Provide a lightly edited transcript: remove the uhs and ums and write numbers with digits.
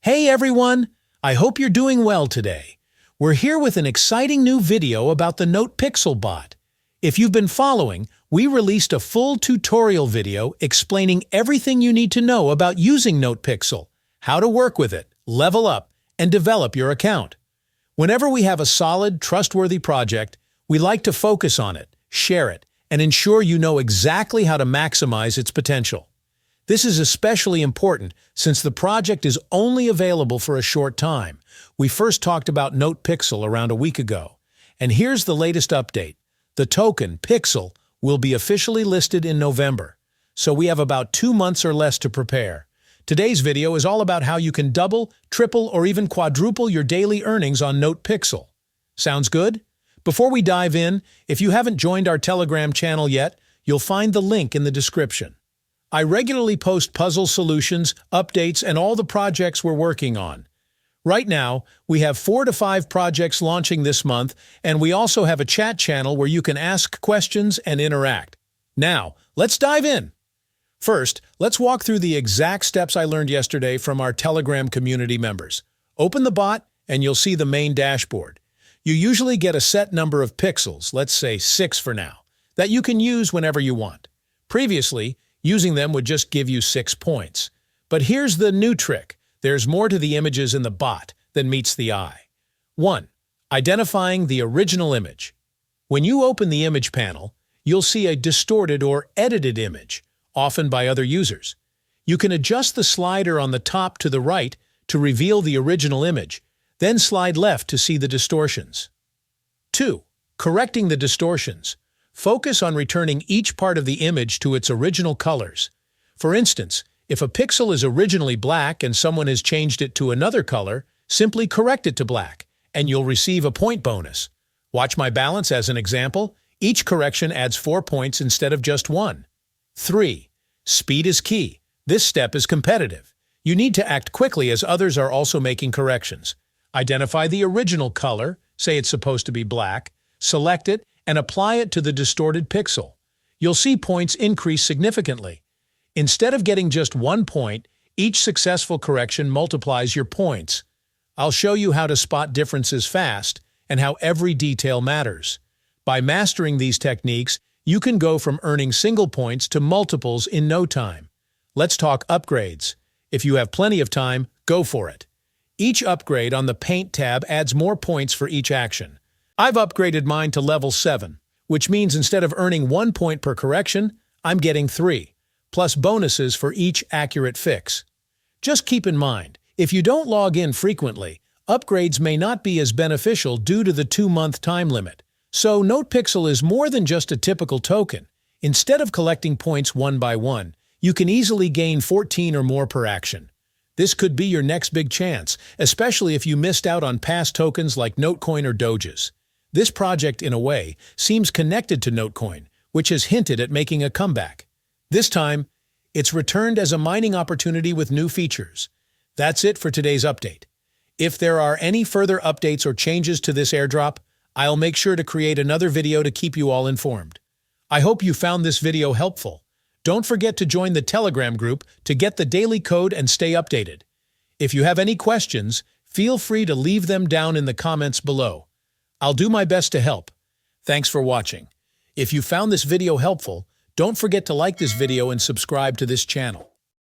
Hey everyone! I hope you're doing well today. We're here with an exciting new video about the NotePixel bot. If you've been following, we released a full tutorial video explaining everything you need to know about using NotePixel, how to work with it, level up, and develop your account. Whenever we have a solid, trustworthy project, we like to focus on it, share it, and ensure you know exactly how to maximize its potential. This is especially important since the project is only available for a short time. We first talked about NotePixel around a week ago. And here's the latest update. The token, Pixel, will be officially listed in November. So we have about 2 months or less to prepare. Today's video is all about how you can double, triple, or even quadruple your daily earnings on NotePixel. Sounds good? Before we dive in, if you haven't joined our Telegram channel yet, you'll find the link in the description. I regularly post puzzle solutions, updates, and all the projects we're working on. Right now, we have 4 to 5 projects launching this month, and we also have a chat channel where you can ask questions and interact. Now, let's dive in. First, let's walk through the exact steps I learned yesterday from our Telegram community members. Open the bot, and you'll see the main dashboard. You usually get a set number of pixels, let's say 6 for now, that you can use whenever you want. Previously, using them would just give you 6 points. But here's the new trick. There's more to the images in the bot than meets the eye. 1. Identifying the original image. When you open the image panel, you'll see a distorted or edited image, often by other users. You can adjust the slider on the top to the right to reveal the original image, then slide left to see the distortions. 2. Correcting the distortions. Focus on returning each part of the image to its original colors. For instance, if a pixel is originally black and someone has changed it to another color, simply correct it to black, and you'll receive a point bonus. Watch my balance as an example. Each correction adds 4 points instead of just 1. 3. Speed is key. This step is competitive. You need to act quickly as others are also making corrections. Identify the original color, say it's supposed to be black, select it, and apply it to the distorted pixel. You'll see points increase significantly. Instead of getting just 1 point, each successful correction multiplies your points. I'll show you how to spot differences fast and how every detail matters. By mastering these techniques, you can go from earning single points to multiples in no time. Let's talk upgrades. If you have plenty of time, go for it. Each upgrade on the Paint tab adds more points for each action. I've upgraded mine to level 7, which means instead of earning 1 point per correction, I'm getting 3, plus bonuses for each accurate fix. Just keep in mind, if you don't log in frequently, upgrades may not be as beneficial due to the 2-month time limit. So NotePixel is more than just a typical token. Instead of collecting points one by one, you can easily gain 14 or more per action. This could be your next big chance, especially if you missed out on past tokens like Notecoin or Doges. This project, in a way, seems connected to Notecoin, which has hinted at making a comeback. This time, it's returned as a mining opportunity with new features. That's it for today's update. If there are any further updates or changes to this airdrop, I'll make sure to create another video to keep you all informed. I hope you found this video helpful. Don't forget to join the Telegram group to get the daily code and stay updated. If you have any questions, feel free to leave them down in the comments below. I'll do my best to help. Thanks for watching. If you found this video helpful, don't forget to like this video and subscribe to this channel.